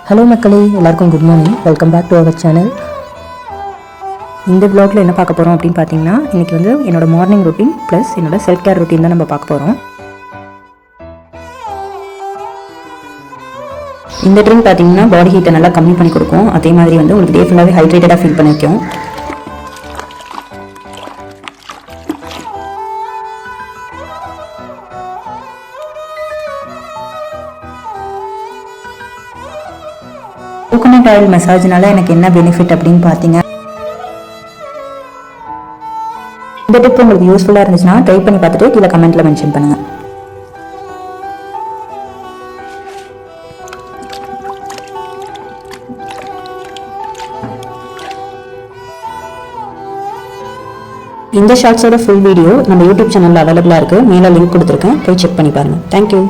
Hello மக்களே, எல்லாருக்கும் good morning. Welcome back to our channel. இந்த vlogல என்ன பார்க்க போகிறோம் அப்படின்னு பார்த்தீங்கன்னா, இன்றைக்கி வந்து என்னோடய மார்னிங் ரொட்டீன் ப்ளஸ் என்னோடய செல்ஃப் கேர் ரொட்டீன் தான் நம்ம பார்க்க போகிறோம். இந்த ட்ரிங்க் பார்த்தீங்கன்னா பாடி ஹீட்டை நல்லா கம்மி பண்ணி கொடுக்கும். அதே மாதிரி வந்து உங்களுக்கு டே ஃபுல்லாகவே ஹைட்ரேட்டடாக ஃபீல் பண்ண வைக்கும். கோகோனட் ஆயில் மசாஜ்னால எனக்கு என்ன பெனிஃபிட் அப்படின்னு பார்த்தீங்க, இந்த டிப் உங்களுக்கு யூஸ்ஃபுல்லாக இருந்துச்சுன்னா ட்ரை பண்ணி பார்த்துட்டு கீழே கமெண்ட்டில் மென்ஷன் பண்ணுங்கள். இந்த ஷார்ட்ஸோட ஃபுல் வீடியோ நம்ம யூடியூப் சேனலில் அவைலபிளாக இருக்குது. மேலே லிங்க் கொடுத்துருக்கேன், போய் செக் பண்ணி பாருங்கள். தேங்க்யூ.